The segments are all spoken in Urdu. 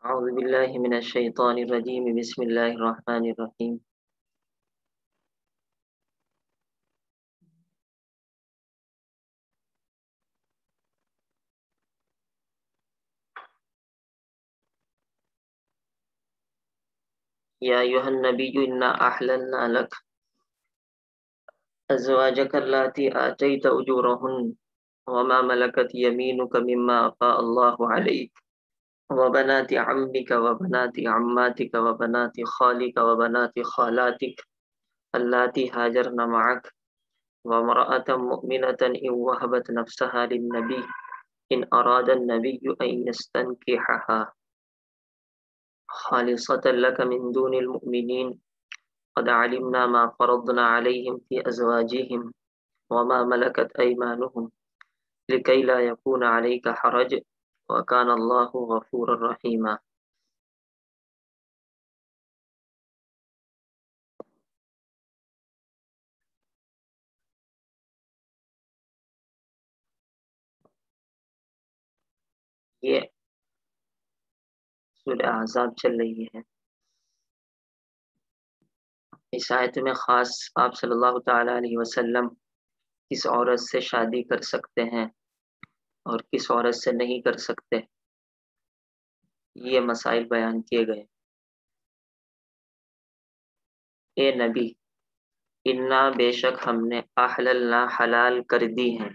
أعوذ بالله من الشيطان الرجيم بسم الله الرحمن الرحيم يا أيها النبي إنا أحللنا لك أزواجك اللاتي آتيت أجورهن وما ملكت يمينك مما أفاء الله عليك وبنات عمك وبنات عماتك وبنات خالك وبنات خالاتك اللاتي هاجرن معك وامرأة مؤمنة إن وهبت نفسها للنبي إن أراد النبي أن يستنكحها خالصة لك من دون المؤمنين قد علمنا ما فرضنا عليهم في أزواجهم وما ملكت أيمانهم لكي لا يكون عليك حرج وكان الله غفورا رحيما. یہ سورہ احزاب چل رہی ہے. اس آیت میں خاص آپ صلی اللہ تعالی علیہ وسلم کس عورت سے شادی کر سکتے ہیں اور کس عورت سے نہیں کر سکتے، یہ مسائل بیان کیے گئے. اے نبی، انا بے شک ہم نے احللنا حلال کر دی ہیں،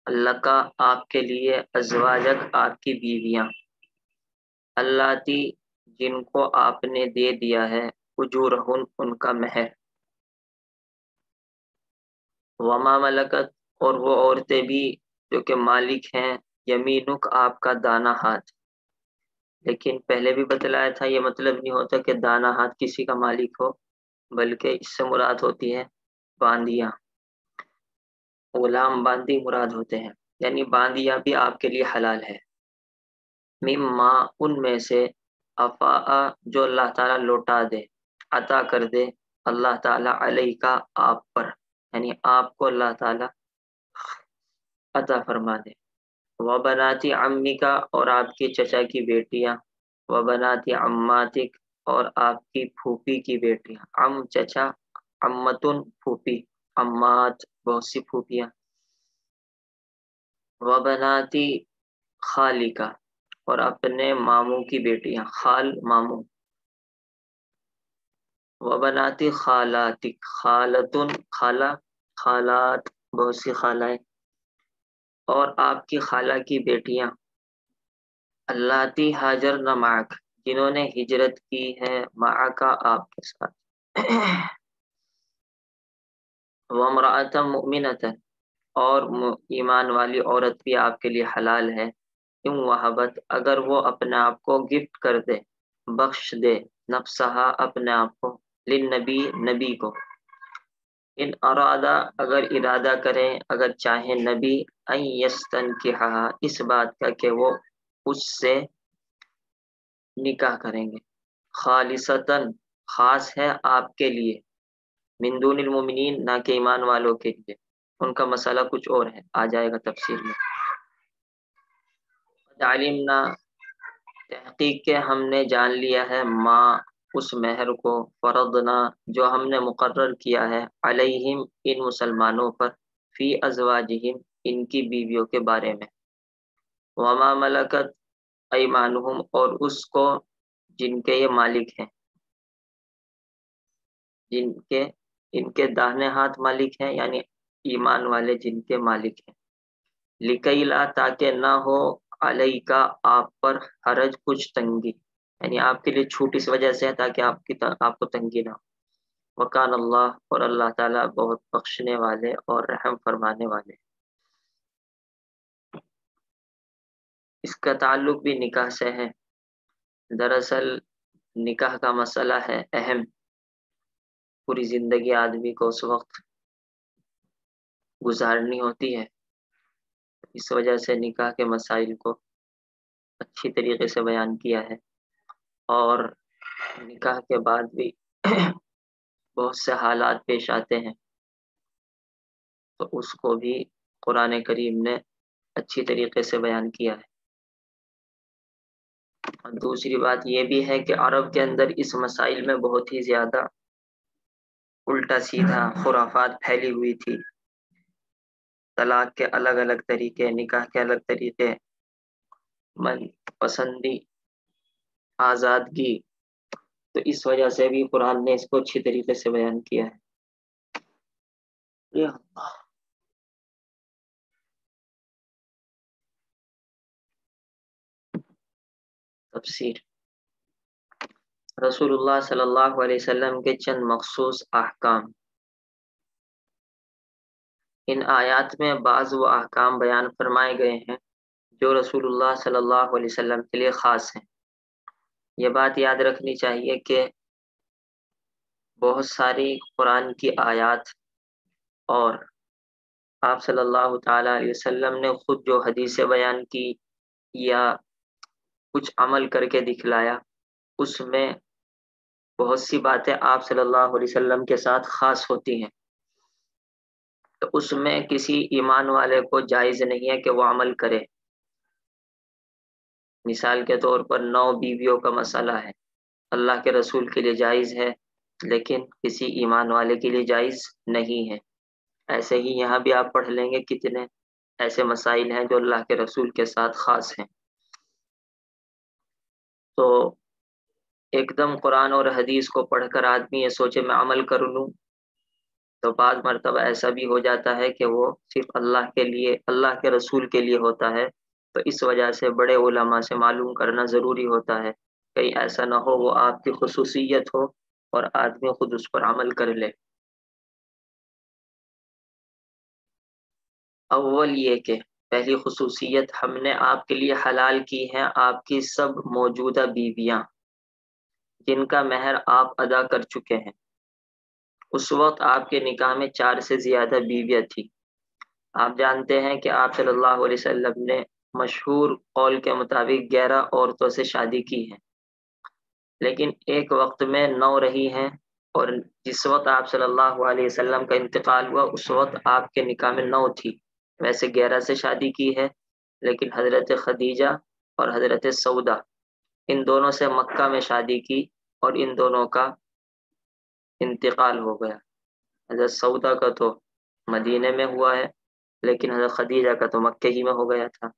اللہ کا آپ کے لیے ازواجک آپ کی بیویاں، اللاتی جن کو آپ نے دے دیا ہے اجورہن ان کا مہر، وما ملکت اور وہ عورتیں بھی جو کہ مالک ہیں یمینک آپ کا دانا ہاتھ. لیکن پہلے بھی بتلایا تھا یہ مطلب نہیں ہوتا کہ دانا ہاتھ کسی کا مالک ہو، بلکہ اس سے مراد ہوتی ہے باندیاں، غلام باندی مراد ہوتے ہیں، یعنی باندیاں بھی آپ کے لیے حلال ہے. مما ان میں سے افاء جو اللہ تعالیٰ لوٹا دے، عطا کر دے اللہ تعالیٰ علیہ کا آپ پر، یعنی آپ کو اللہ تعالیٰ عطا فرما دے. وبناتی عمی کا اور آپ کی چچا کی بیٹیاں، وبناتی عماتک اور آپ کی پھوپھی کی بیٹیاں، عم چچا، عمتن پھوپھی، عمات بہت سی پھوپھیاں، وبناتی خالی کا اور اپنے ماموں کی بیٹیاں، خال ماموں، وبناتی خالاتک خالتن خالہ، خالات بہت سی خالائیں، اور آپ کی خالہ کی بیٹیاں، اللاتی ہاجر معک جنہوں نے ہجرت کی ہے معکا آپ کے ساتھ، وامرأۃ مؤمنۃ اور ایمان والی عورت بھی آپ کے لیے حلال ہے، ان وہبت اگر وہ اپنے آپ کو گفٹ کر دے، بخش دے، نفسہا اپنے آپ کو، للنبی نبی کو، ان ارادہ اگر ارادہ کریں، اگر چاہیں نبی، ان یستنکحھا اس بات کا کہ وہ اس سے نکاح کریں گے، خالصتاً خاص ہے آپ کے لیے، من دون المؤمنین نہ کہ ایمان والوں کے لیے، ان کا مسئلہ کچھ اور ہے، آ جائے گا تفسیر میں. علمنا تحقیق کے ہم نے جان لیا ہے، ما اس مہر کو، فرضنا جو ہم نے مقرر کیا ہے، علیہم ان مسلمانوں پر، فی ازواجہم ان کی بیویوں کے بارے میں، وما ملکت ایمانہم اور اس کو جن کے یہ مالک ہیں، جن کے ان کے داہنے ہاتھ مالک ہیں، یعنی ایمان والے جن کے مالک ہیں، لکی لا تاکہ نہ ہو علیہ کا آپ پر حرج کچھ تنگی، یعنی آپ کے لیے چھوٹ اس وجہ سے ہے تاکہ آپ کو تنگی نہ ہو. وکان اللہ اور اللہ تعالیٰ بہت بخشنے والے اور رحم فرمانے والے. اس کا تعلق بھی نکاح سے ہے. دراصل نکاح کا مسئلہ ہے اہم، پوری زندگی آدمی کو اس وقت گزارنی ہوتی ہے، اس وجہ سے نکاح کے مسائل کو اچھی طریقے سے بیان کیا ہے. اور نکاح کے بعد بھی بہت سے حالات پیش آتے ہیں، تو اس کو بھی قرآن کریم نے اچھی طریقے سے بیان کیا ہے. اور دوسری بات یہ بھی ہے کہ عرب کے اندر اس مسائل میں بہت ہی زیادہ الٹا سیدھا خرافات پھیلی ہوئی تھی، طلاق کے الگ الگ طریقے، نکاح کے الگ طریقے، من پسندی، آزادگی، تو اس وجہ سے بھی قرآن نے اس کو اچھی طریقے سے بیان کیا ہے۔ یا اللہ۔ تفسیر رسول اللہ صلی اللہ علیہ وسلم کے چند مخصوص احکام۔ ان آیات میں بعض وہ احکام بیان فرمائے گئے ہیں جو رسول اللہ صلی اللہ علیہ وسلم کے لیے خاص ہیں۔ یہ بات یاد رکھنی چاہیے کہ بہت ساری قرآن کی آیات اور آپ صلی اللہ تعالی علیہ وسلم نے خود جو حدیثیں بیان کی یا کچھ عمل کر کے دکھلایا، اس میں بہت سی باتیں آپ صلی اللہ علیہ وسلم کے ساتھ خاص ہوتی ہیں، تو اس میں کسی ایمان والے کو جائز نہیں ہے کہ وہ عمل کرے۔ مثال کے طور پر 9 بیویوں کا مسئلہ ہے، اللہ کے رسول کے لیے جائز ہے لیکن کسی ایمان والے کے لیے جائز نہیں ہے۔ ایسے ہی یہاں بھی آپ پڑھ لیں گے کتنے ایسے مسائل ہیں جو اللہ کے رسول کے ساتھ خاص ہیں۔ تو ایک دم قرآن اور حدیث کو پڑھ کر آدمی یہ سوچے میں عمل کر لوں، تو بعض مرتبہ ایسا بھی ہو جاتا ہے کہ وہ صرف اللہ کے لیے، اللہ کے رسول کے لیے ہوتا ہے، تو اس وجہ سے بڑے علماء سے معلوم کرنا ضروری ہوتا ہے، کہیں ایسا نہ ہو وہ آپ کی خصوصیت ہو اور آدمی خود اس پر عمل کر لے۔ اول یہ کہ پہلی خصوصیت، ہم نے آپ کے لیے حلال کی ہیں آپ کی سب موجودہ بیویاں جن کا مہر آپ ادا کر چکے ہیں۔ اس وقت آپ کے نکاح میں 4 سے زیادہ بیویاں تھیں۔ آپ جانتے ہیں کہ آپ صلی اللہ علیہ وسلم نے مشہور قول کے مطابق 11 عورتوں سے شادی کی ہے، لیکن ایک وقت میں 9 رہی ہیں، اور جس وقت آپ صلی اللہ علیہ وسلم کا انتقال ہوا اس وقت آپ کے نکاح میں 9 تھی۔ ویسے 11 سے شادی کی ہے، لیکن حضرت خدیجہ اور حضرت سودا ان دونوں سے مکہ میں شادی کی اور ان دونوں کا انتقال ہو گیا۔ حضرت سودا کا تو مدینے میں ہوا ہے، لیکن حضرت خدیجہ کا تو مکہ ہی میں ہو گیا تھا۔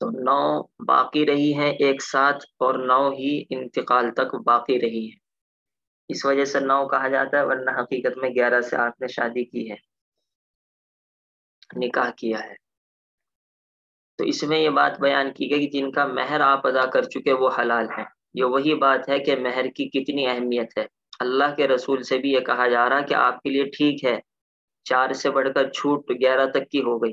تو 9 باقی رہی ہیں ایک ساتھ، اور 9 ہی انتقال تک باقی رہی ہیں، اس وجہ سے 9 کہا جاتا ہے، ورنہ حقیقت میں 11 سے آپ نے شادی کی ہے، نکاح کیا ہے۔ تو اس میں یہ بات بیان کی گئی کہ جن کا مہر آپ ادا کر چکے وہ حلال ہیں۔ یہ وہی بات ہے کہ مہر کی کتنی اہمیت ہے۔ اللہ کے رسول سے بھی یہ کہا جا رہا کہ آپ کے لیے ٹھیک ہے 4 سے بڑھ کر چھوٹ 11 تک کی ہو گئی،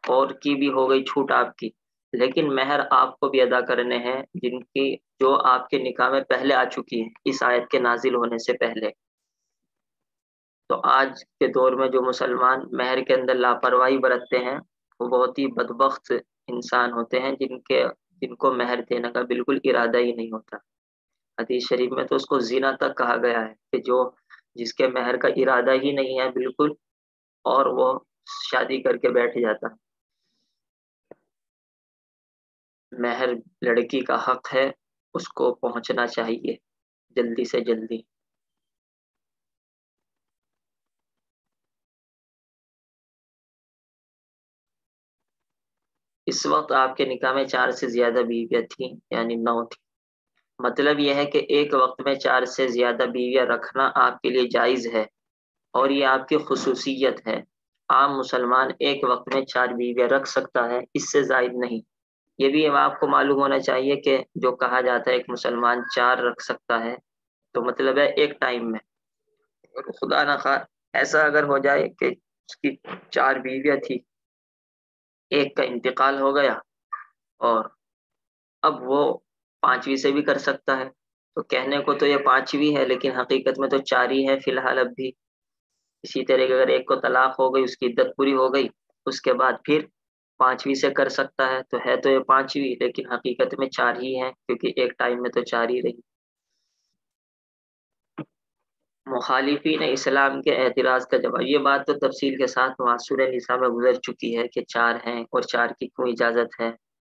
اور کی بھی ہو گئی چھوٹ آپ کی، لیکن مہر آپ کو بھی ادا کرنے ہیں جن کی جو آپ کے نکاح میں پہلے آ چکی ہے اس آیت کے نازل ہونے سے پہلے۔ تو آج کے دور میں جو مسلمان مہر کے اندر لاپرواہی برتتے ہیں وہ بہت ہی بدبخت انسان ہوتے ہیں، جن کو مہر دینے کا بالکل ارادہ ہی نہیں ہوتا۔ حدیث شریف میں تو اس کو زنا تک کہا گیا ہے کہ جس کے مہر کا ارادہ ہی نہیں ہے بالکل، اور وہ شادی کر کے بیٹھ جاتا۔ مہر لڑکی کا حق ہے، اس کو پہنچنا چاہیے جلدی سے جلدی۔ اس وقت آپ کے نکاح میں 4 سے زیادہ بیویاں تھیں، یعنی 9 تھی۔ مطلب یہ ہے کہ ایک وقت میں 4 سے زیادہ بیویاں رکھنا آپ کے لیے جائز ہے، اور یہ آپ کی خصوصیت ہے۔ عام مسلمان ایک وقت میں 4 بیویاں رکھ سکتا ہے، اس سے زائد نہیں۔ یہ بھی آپ کو معلوم ہونا چاہیے کہ جو کہا جاتا ہے ایک مسلمان 4 رکھ سکتا ہے، تو مطلب ہے ایک ٹائم میں۔ اور خدا نہ خواہ ایسا اگر ہو جائے کہ اس کی 4 بیویاں تھی، ایک کا انتقال ہو گیا اور اب وہ 5ویں سے بھی کر سکتا ہے، تو کہنے کو تو یہ 5ویں ہے لیکن حقیقت میں تو 4 ہی ہے فی الحال اب بھی۔ اسی طرح اگر ایک کو طلاق ہو گئی، اس کی عدت پوری ہو گئی، اس کے بعد پھر 5ویں سے کر سکتا ہے تو یہ 5ویں، لیکن حقیقت میں 4 ہی ہیں کیونکہ ایک ٹائم میں تو 4 ہی رہی۔ مخالفین اسلام کے اعتراض کا جواب، یہ بات تو تفصیل کے ساتھ سورہ نساء میں گزر چکی ہے کہ 4 ہیں اور 4 کی کیوں اجازت ہے۔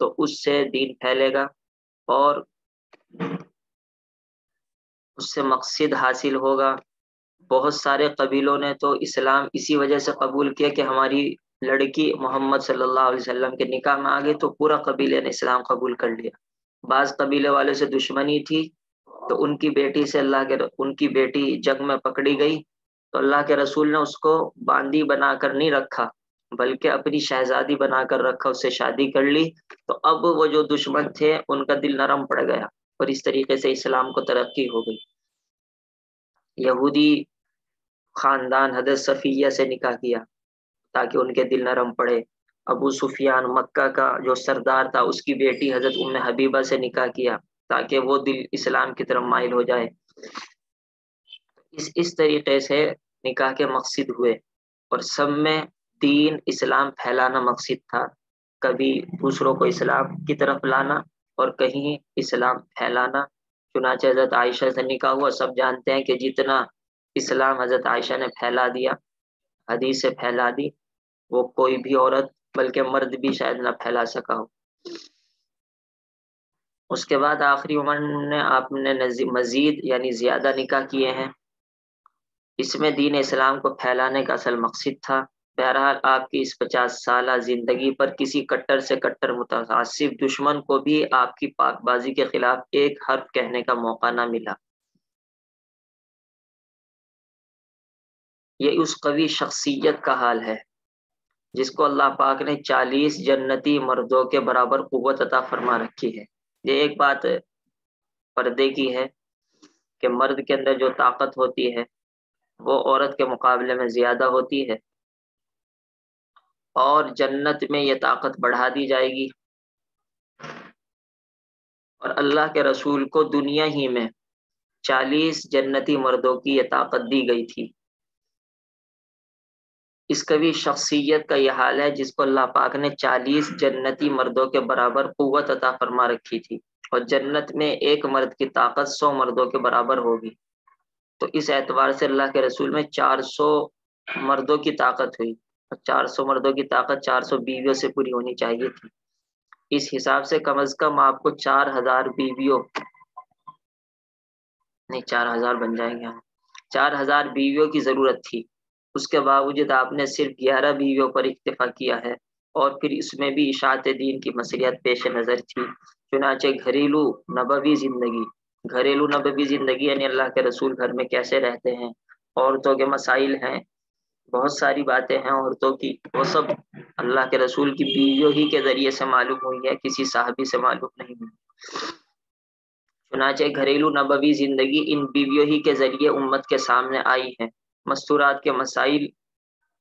تو اس سے دین پھیلے گا اور اس سے مقصد حاصل ہوگا۔ بہت سارے قبیلوں نے تو اسلام اسی وجہ سے قبول کیا کہ ہماری لڑکی محمد صلی اللہ علیہ وسلم کے نکاح میں آ گئی، تو پورا قبیلے نے اسلام قبول کر لیا۔ بعض قبیلے والے سے دشمنی تھی تو ان کی بیٹی سے ان کی بیٹی جنگ میں پکڑی گئی، تو اللہ کے رسول نے اس کو باندی بنا کر نہیں رکھا بلکہ اپنی شہزادی بنا کر رکھا، اس سے شادی کر لی، تو اب وہ جو دشمن تھے ان کا دل نرم پڑ گیا اور اس طریقے سے اسلام کو ترقی ہو گئی۔ یہودی خاندان حضرت صفیہ سے نکاح کیا تاکہ ان کے دل نرم پڑے۔ ابو سفیان مکہ کا جو سردار تھا اس کی بیٹی حضرت ام حبیبہ سے نکاح کیا تاکہ وہ دل اسلام کی طرف مائل ہو جائے۔ اس طریقے سے نکاح کے مقصد ہوئے اور سب میں دین اسلام پھیلانا مقصد تھا، کبھی دوسروں کو اسلام کی طرف لانا اور کہیں اسلام پھیلانا۔ چنانچہ حضرت عائشہ سے نکاح ہوا، سب جانتے ہیں کہ جتنا اسلام حضرت عائشہ نے پھیلا دیا، حدیث سے پھیلا دی، وہ کوئی بھی عورت بلکہ مرد بھی شاید نہ پھیلا سکا ہو۔ اس کے بعد آخری عمر نے آپ نے مزید یعنی زیادہ نکاح کیے ہیں، اس میں دین اسلام کو پھیلانے کا اصل مقصد تھا۔ بہرحال آپ کی اس 50 سالہ زندگی پر کسی کٹر سے کٹر متعصب دشمن کو بھی آپ کی پاک بازی کے خلاف ایک حرف کہنے کا موقع نہ ملا۔ یہ اس قوی شخصیت کا حال ہے جس کو اللہ پاک نے 40 جنتی مردوں کے برابر قوت عطا فرما رکھی ہے۔ یہ ایک بات پردے کی ہے کہ مرد کے اندر جو طاقت ہوتی ہے وہ عورت کے مقابلے میں زیادہ ہوتی ہے، اور جنت میں یہ طاقت بڑھا دی جائے گی، اور اللہ کے رسول کو دنیا ہی میں 40 جنتی مردوں کی یہ طاقت دی گئی تھی۔ اس قوی شخصیت کا یہ حال ہے جس کو اللہ پاک نے 40 جنتی مردوں کے برابر قوت عطا فرما رکھی تھی، اور جنت میں ایک مرد کی طاقت 100 مردوں کے برابر ہوگی۔ تو اس اعتبار سے اللہ کے رسول میں 400 مردوں کی طاقت ہوئی، اور 400 مردوں کی طاقت 400 بیویوں سے پوری ہونی چاہیے تھی۔ اس حساب سے کم از کم آپ کو 4000 بیویوں، نہیں 4000 بن جائیں گے، 4000 بیویوں کی ضرورت تھی۔ اس کے باوجود آپ نے صرف 11 بیویوں پر اکتفا کیا ہے، اور پھر اس میں بھی اشاعت دین کی مصلحت پیش نظر تھی۔ چنانچہ گھریلو نبوی زندگی یعنی اللہ کے رسول گھر میں کیسے رہتے ہیں، عورتوں کے مسائل ہیں، بہت ساری باتیں ہیں عورتوں کی، وہ سب اللہ کے رسول کی بیویوں ہی کے ذریعے سے معلوم ہوئی ہے، کسی صحابی سے معلوم نہیں ہوئی۔ چنانچہ گھریلو نبوی زندگی ان بیویوں ہی کے ذریعے امت کے سامنے آئی ہے، مستورات کے مسائل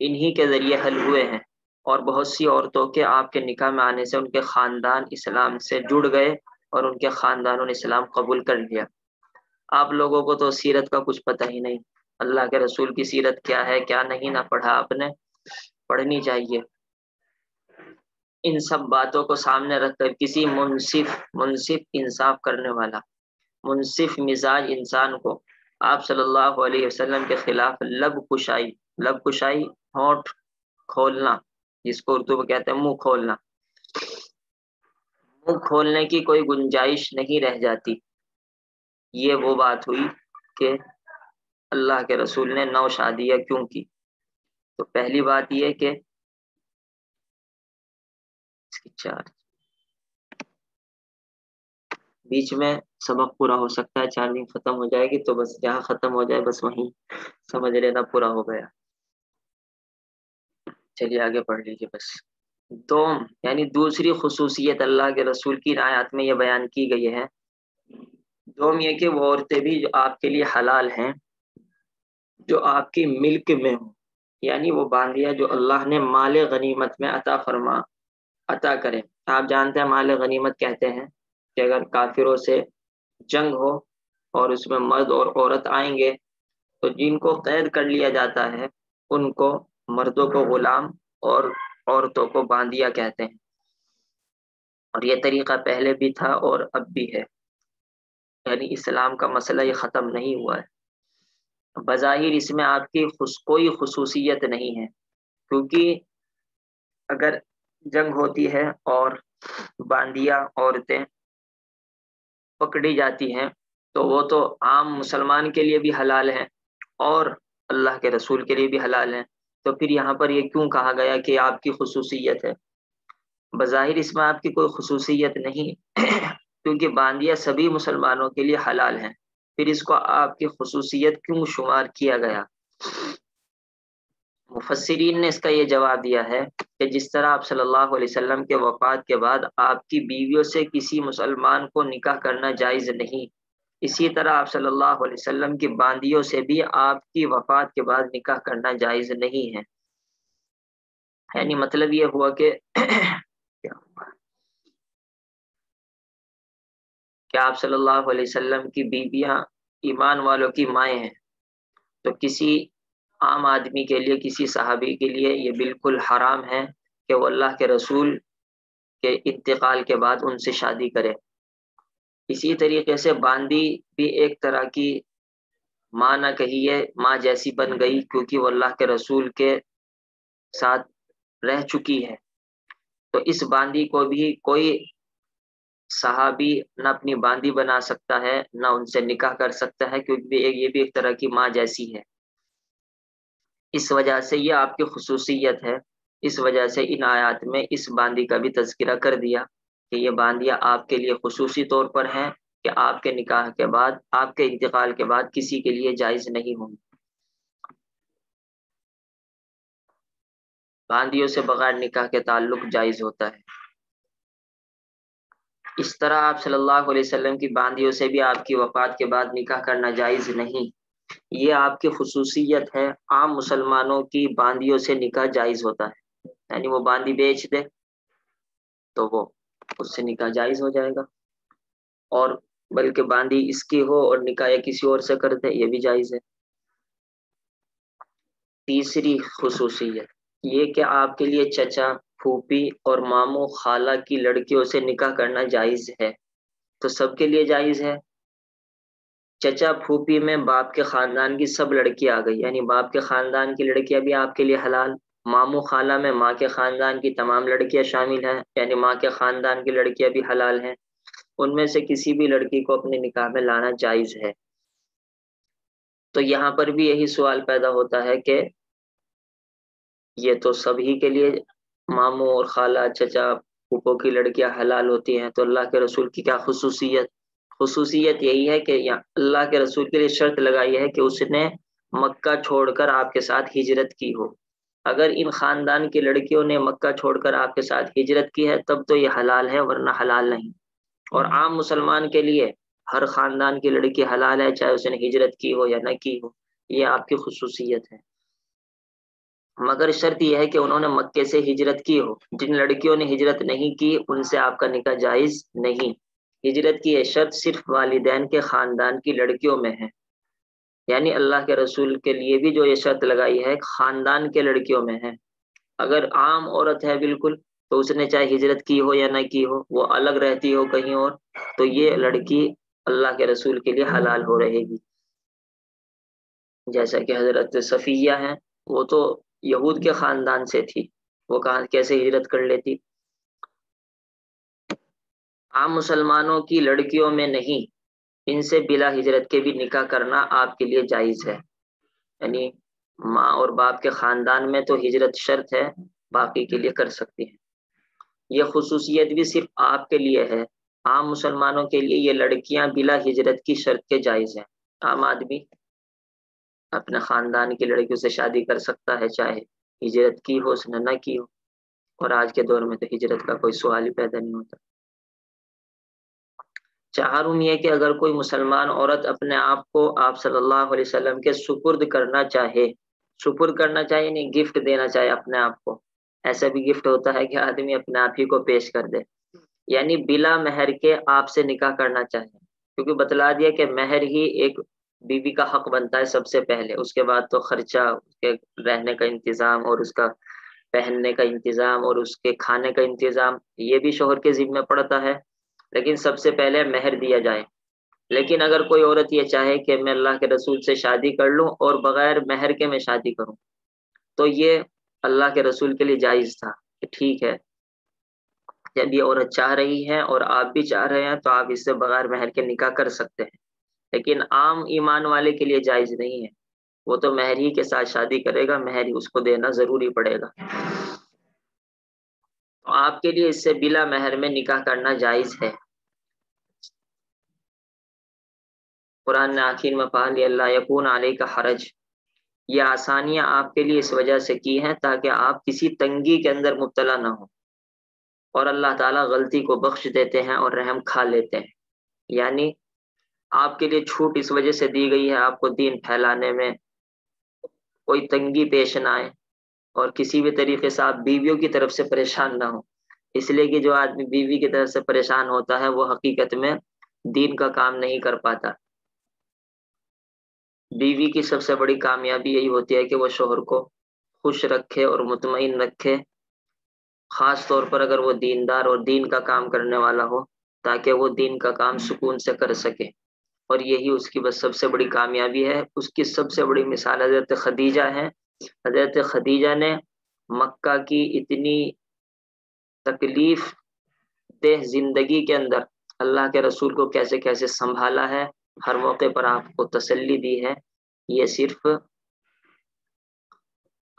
انہی کے ذریعے حل ہوئے ہیں، اور بہت سی عورتوں کے آپ کے نکاح میں آنے سے ان کے خاندان اسلام سے جڑ گئے اور ان کے خاندانوں نے اسلام قبول کر لیا۔ آپ لوگوں کو تو سیرت کا کچھ پتہ ہی نہیں، اللہ کے رسول کی سیرت کیا ہے کیا نہیں نہ پڑھا آپ نے، پڑھنی چاہیے۔ ان سب باتوں کو سامنے رکھ کر کسی منصف انصاف کرنے والا منصف مزاج انسان کو آپ صلی اللہ علیہ وسلم کے خلاف لب کشائی ہونٹ کھولنا، جس کو اردو میں کہتے ہیں منہ کھولنا، منہ کھولنے کی کوئی گنجائش نہیں رہ جاتی۔ یہ وہ بات ہوئی کہ اللہ کے رسول نے 9 شادیاں کیوں کی۔ تو پہلی بات یہ کہ اس کی 4 بیچ میں سبق پورا ہو سکتا ہے، چارجنگ ختم ہو جائے گی تو بس جہاں ختم ہو جائے بس وہیں سمجھ لینا پورا ہو گیا۔ چلیے آگے پڑھ لیجیے بس۔ دوم یعنی دوسری خصوصیت اللہ کے رسول کی آیات میں یہ بیان کی گئی ہے، دوم یہ کہ وہ عورتیں بھی جو آپ کے لیے حلال ہیں جو آپ کی ملک میں ہوں، یعنی وہ باندیاں جو اللہ نے مال غنیمت میں عطا کرے۔ آپ جانتے ہیں مال غنیمت کہتے ہیں کہ اگر کافروں سے جنگ ہو اور اس میں مرد اور عورت آئیں گے تو جن کو قید کر لیا جاتا ہے ان کو مردوں کو غلام اور عورتوں کو باندیا کہتے ہیں، اور یہ طریقہ پہلے بھی تھا اور اب بھی ہے، یعنی اسلام کا مسئلہ یہ ختم نہیں ہوا ہے۔ بظاہر اس میں آپ کی کوئی خصوصیت نہیں ہے، کیونکہ اگر جنگ ہوتی ہے اور باندیا عورتیں پکڑی جاتی ہیں تو وہ تو عام مسلمان کے لیے بھی حلال ہیں اور اللہ کے رسول کے لیے بھی حلال ہیں، تو پھر یہاں پر یہ کیوں کہا گیا کہ آپ کی خصوصیت ہے؟ بظاہر اس میں آپ کی کوئی خصوصیت نہیں کیونکہ باندیا سبھی مسلمانوں کے لیے حلال ہیں، پھر اس کو آپ کی خصوصیت کیوں شمار کیا گیا؟ مفسرین نے اس کا یہ جواب دیا ہے کہ جس طرح آپ صلی اللہ علیہ وسلم کے وفات کے بعد آپ کی بیویوں سے کسی مسلمان کو نکاح کرنا جائز نہیں، اسی طرح آپ صلی اللہ علیہ وسلم کی باندیوں سے بھی آپ کی وفات کے بعد نکاح کرنا جائز نہیں ہے۔ یعنی مطلب یہ ہوا کہ آپ صلی اللہ علیہ وسلم کی بیویاں ایمان والوں کی مائیں ہیں، تو کسی عام آدمی کے لیے، کسی صحابی کے لیے یہ بالکل حرام ہے کہ وہ اللہ کے رسول کے انتقال کے بعد ان سے شادی کرے۔ اسی طریقے سے باندی بھی ایک طرح کی ماں نہ کہیے، ماں جیسی بن گئی، کیونکہ وہ اللہ کے رسول کے ساتھ رہ چکی ہے، تو اس باندی کو بھی کوئی صحابی نہ اپنی باندی بنا سکتا ہے نہ ان سے نکاح کر سکتا ہے، کیونکہ یہ بھی ایک طرح کی ماں جیسی ہے۔ اس وجہ سے یہ آپ کی خصوصیت ہے، اس وجہ سے ان آیات میں اس باندی کا بھی تذکرہ کر دیا کہ یہ باندیاں آپ کے لیے خصوصی طور پر ہیں کہ آپ کے نکاح کے بعد، آپ کے انتقال کے بعد کسی کے لیے جائز نہیں ہوں گی۔ باندیوں سے بغیر نکاح کے تعلق جائز ہوتا ہے۔ اس طرح آپ صلی اللہ علیہ وسلم کی باندیوں سے بھی آپ کی وفات کے بعد نکاح کرنا جائز نہیں، یہ آپ کی خصوصیت ہے۔ عام مسلمانوں کی باندیوں سے نکاح جائز ہوتا ہے، یعنی وہ باندی بیچ دے تو وہ اس سے نکاح جائز ہو جائے گا، اور بلکہ باندی اس کی ہو اور نکاح کسی اور سے کر دے، یہ بھی جائز ہے۔ تیسری خصوصیت یہ کہ آپ کے لیے چچا، پھوپھی اور ماموں خالہ کی لڑکیوں سے نکاح کرنا جائز ہے، تو سب کے لیے جائز ہے۔ چچا پھوپھی میں باپ کے خاندان کی سب لڑکیاں آ گئی، یعنی باپ کے خاندان کی لڑکیاں بھی آپ کے لیے حلال۔ ماموں خالہ میں ماں کے خاندان کی تمام لڑکیاں شامل ہیں، یعنی ماں کے خاندان کی لڑکیاں بھی حلال ہیں، ان میں سے کسی بھی لڑکی کو اپنے نکاح میں لانا جائز ہے۔ تو یہاں پر بھی یہی سوال پیدا ہوتا ہے کہ یہ تو سبھی کے لیے ماموں اور خالہ، چچا، پھوپھوں کی لڑکیاں حلال ہوتی ہیں، تو اللہ کے رسول کی کیا خصوصیت؟ خصوصیت یہی ہے کہ اللہ کے رسول کے لیے شرط لگائی ہے کہ اس نے مکہ چھوڑ کر آپ کے ساتھ ہجرت کی ہو۔ اگر ان خاندان کی لڑکیوں نے مکہ چھوڑ کر آپ کے ساتھ ہجرت کی ہے تب تو یہ حلال ہے، ورنہ حلال نہیں۔ اور عام مسلمان کے لیے ہر خاندان کی لڑکی حلال ہے، چاہے اس نے ہجرت کی ہو یا نہ کی ہو، یہ آپ کی خصوصیت ہے۔ مگر شرط یہ ہے کہ انہوں نے مکے سے ہجرت کی ہو۔ جن لڑکیوں نے ہجرت نہیں کی ان سے آپ کا نکاح جائز نہیں۔ ہجرت کی یہ شرط صرف والدین کے خاندان کی لڑکیوں میں ہے، یعنی اللہ کے رسول کے لیے بھی جو یہ شرط لگائی ہے خاندان کے لڑکیوں میں ہے۔ اگر عام عورت ہے بالکل، تو اس نے چاہے ہجرت کی ہو یا نہ کی ہو، وہ الگ رہتی ہو کہیں اور، تو یہ لڑکی اللہ کے رسول کے لیے حلال ہو رہے گی۔ جیسا کہ حضرت صفیہ ہیں، وہ تو یہود کے خاندان سے تھی، وہ کہاں کیسے ہجرت کر لیتی؟ عام مسلمانوں کی لڑکیوں میں نہیں، ان سے بلا ہجرت کے بھی نکاح کرنا آپ کے لیے جائز ہے، یعنی ماں اور باپ کے خاندان میں تو ہجرت شرط ہے، باقی کے لیے کر سکتی ہیں۔ یہ خصوصیت بھی صرف آپ کے لیے ہے، عام مسلمانوں کے لیے یہ لڑکیاں بلا ہجرت کی شرط کے جائز ہیں۔ عام آدمی اپنے خاندان کی لڑکیوں سے شادی کر سکتا ہے، چاہے ہجرت کی ہو اس نے نہ کی ہو، اور آج کے دور میں تو ہجرت کا کوئی سوال ہی پیدا نہیں ہوتا۔ چہارم یہ کہ اگر کوئی مسلمان عورت اپنے آپ کو آپ صلی اللہ علیہ وسلم کے سپرد کرنا چاہے، سپرد کرنا چاہے نہیں، گفٹ دینا چاہے اپنے آپ کو، ایسا بھی گفٹ ہوتا ہے کہ آدمی اپنے آپ ہی کو پیش کر دے، یعنی بلا مہر کے آپ سے نکاح کرنا چاہے، کیونکہ بتلا دیا کہ مہر ہی ایک بیوی کا حق بنتا ہے سب سے پہلے، اس کے بعد تو خرچہ، اس کے رہنے کا انتظام اور اس کا پہننے کا انتظام اور اس کے کھانے کا انتظام، یہ بھی شوہر کے ذمہ پڑتا ہے، لیکن سب سے پہلے مہر دیا جائے۔ لیکن اگر کوئی عورت یہ چاہے کہ میں اللہ کے رسول سے شادی کر لوں اور بغیر مہر کے میں شادی کروں، تو یہ اللہ کے رسول کے لیے جائز تھا کہ ٹھیک ہے جب یہ عورت چاہ رہی ہے اور آپ بھی چاہ رہے ہیں تو آپ اس سے بغیر مہر کے نکاح کر سکتے ہیں، لیکن عام ایمان والے کے لیے جائز نہیں ہے، وہ تو مہر ہی کے ساتھ شادی کرے گا، مہر ہی اس کو دینا ضروری پڑے گا۔ تو آپ کے لیے اس سے بلا مہر میں نکاح کرنا جائز ہے۔ قرآن نے آخر میں کہا اللہ یکون علیک حرج، یہ آسانیاں آپ کے لیے اس وجہ سے کی ہیں تاکہ آپ کسی تنگی کے اندر مبتلا نہ ہوں، اور اللہ تعالیٰ غلطی کو بخش دیتے ہیں اور رحم کھا لیتے ہیں، یعنی آپ کے لیے چھوٹ اس وجہ سے دی گئی ہے آپ کو دین پھیلانے میں کوئی تنگی پیش نہ آئے، اور کسی بھی طریقے سے آپ بیویوں کی طرف سے پریشان نہ ہوں، اس لیے کہ جو آدمی بیوی کی طرف سے پریشان ہوتا ہے وہ حقیقت میں دین کا کام نہیں کر پاتا۔ بیوی کی سب سے بڑی کامیابی یہی ہوتی ہے کہ وہ شوہر کو خوش رکھے اور مطمئن رکھے، خاص طور پر اگر وہ دیندار اور دین کا کام کرنے والا ہو، تاکہ وہ دین کا کام سکون سے کر سکے، اور یہی اس کی بس سب سے بڑی کامیابی ہے۔ اس کی سب سے بڑی مثال حضرت خدیجہ ہے۔ حضرت خدیجہ نے مکہ کی اتنی تکلیف دہ زندگی کے اندر اللہ کے رسول کو کیسے کیسے سنبھالا ہے، ہر موقع پر آپ کو تسلی دی ہے، یہ صرف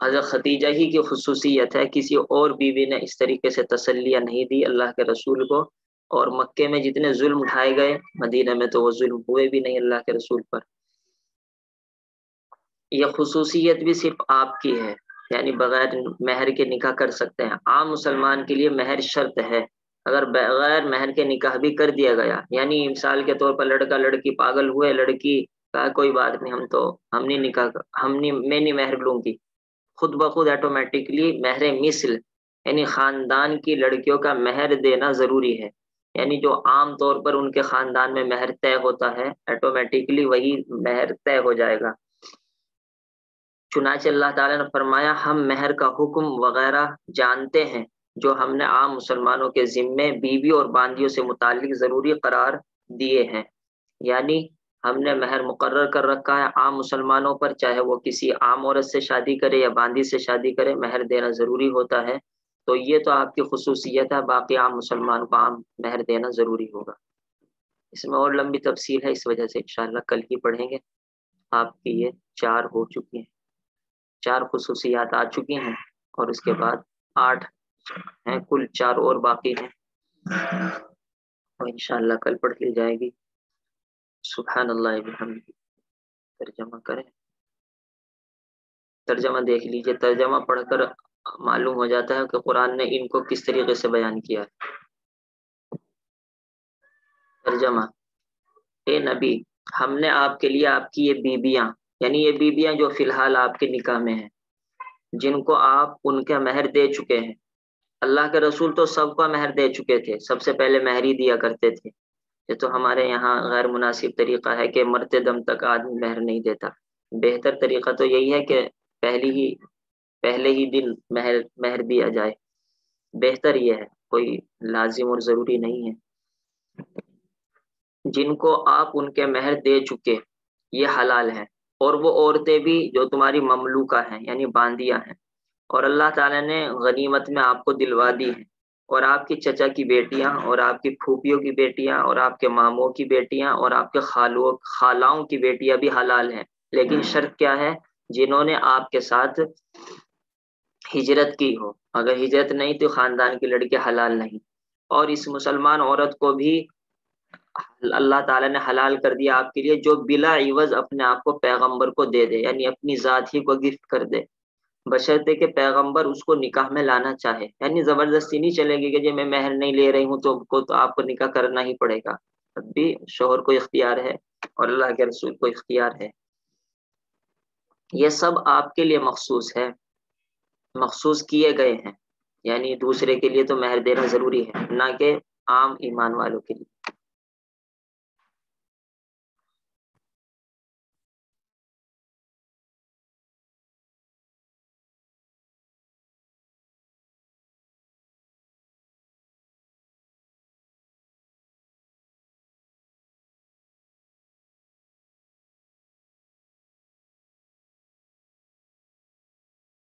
حضرت خدیجہ ہی کی خصوصیت ہے، کسی اور بیوی نے اس طریقے سے تسلیاں نہیں دی اللہ کے رسول کو۔ اور مکے میں جتنے ظلم اٹھائے گئے، مدینہ میں تو وہ ظلم ہوئے بھی نہیں اللہ کے رسول پر۔ یہ خصوصیت بھی صرف آپ کی ہے، یعنی بغیر مہر کے نکاح کر سکتے ہیں۔ عام مسلمان کے لیے مہر شرط ہے، اگر بغیر مہر کے نکاح بھی کر دیا گیا، یعنی مثال کے طور پر لڑکا لڑکی پاگل ہوئے، لڑکی کہا کوئی بات نہیں، ہم نہیں نکاح، میں نہیں مہر لوں گی، خود بخود آٹومیٹکلی مہر مثل یعنی خاندان کی لڑکیوں کا مہر دینا ضروری ہے، یعنی جو عام طور پر ان کے خاندان میں مہر طے ہوتا ہے آٹومیٹکلی وہی مہر طے ہو جائے گا۔ چنانچہ اللہ تعالیٰ نے فرمایا ہم مہر کا حکم وغیرہ جانتے ہیں جو ہم نے عام مسلمانوں کے ذمے بیوی اور باندیوں سے متعلق ضروری قرار دیے ہیں، یعنی ہم نے مہر مقرر کر رکھا ہے عام مسلمانوں پر، چاہے وہ کسی عام عورت سے شادی کرے یا باندی سے شادی کرے، مہر دینا ضروری ہوتا ہے۔ تو یہ تو آپ کی خصوصیت ہے، باقی عام مسلمان کو عام مہر دینا ضروری ہوگا۔ اس میں اور لمبی تفصیل ہے، اس وجہ سے انشاءاللہ کل ہی پڑھیں گے۔ آپ کی یہ 4 ہو چکی ہیں، 4 خصوصیات آ چکی ہیں، اور اس کے بعد 8 ہیں، کل 4 اور باقی ہیں، اور انشاءاللہ کل پڑھ لی جائے گی۔ سبحان اللہ بحمدہ۔ ترجمہ کریں، ترجمہ دیکھ لیجئے، ترجمہ پڑھ کر معلوم ہو جاتا ہے کہ قرآن نے ان کو کس طریقے سے بیان کیا ہے۔ ترجمہ، اے نبی، ہم نے آپ کے لیے آپ کی یہ بیویاں، یعنی یہ بیویاں جو فی الحال آپ کے نکاح میں ہیں، جن کو آپ ان کا مہر دے چکے ہیں، اللہ کے رسول تو سب کا مہر دے چکے تھے، سب سے پہلے مہر ہی دیا کرتے تھے۔ یہ تو ہمارے یہاں غیر مناسب طریقہ ہے کہ مرتے دم تک آدمی مہر نہیں دیتا، بہتر طریقہ تو یہی ہے کہ پہلے ہی دن مہر دیا جائے، بہتر یہ ہے، کوئی لازم اور ضروری نہیں ہے۔ جن کو آپ ان کے مہر دے چکے یہ حلال ہیں، اور وہ عورتیں بھی جو تمہاری مملوکہ ہیں یعنی باندیاں ہیں، اور اللہ تعالیٰ نے غنیمت میں آپ کو دلوا دی ہے، اور آپ کی چچا کی بیٹیاں اور آپ کی پھوپھیوں کی بیٹیاں اور آپ کے ماموں کی بیٹیاں اور آپ کے خالاؤں کی بیٹیاں بھی حلال ہیں، لیکن شرط کیا ہے؟ جنہوں نے آپ کے ساتھ ہجرت کی ہو، اگر ہجرت نہیں تو خاندان کی لڑکی حلال نہیں۔ اور اس مسلمان عورت کو بھی اللہ تعالیٰ نے حلال کر دیا آپ کے لیے جو بلا عوض اپنے آپ کو پیغمبر کو دے دے، یعنی اپنی ذات ہی کو گفٹ کر دے، بشرطے کہ پیغمبر اس کو نکاح میں لانا چاہے، یعنی زبردستی نہیں چلے گی کہ جی میں مہر نہیں لے رہی ہوں تو آپ کو نکاح کرنا ہی پڑے گا، تب بھی شوہر کو اختیار ہے اور اللہ کے رسول کو اختیار ہے۔ یہ سب آپ کے لیے مخصوص ہے، مخصوص کیے گئے ہیں، یعنی دوسرے کے لیے تو مہر دینا ضروری ہے، نہ کہ عام ایمان والوں کے لیے۔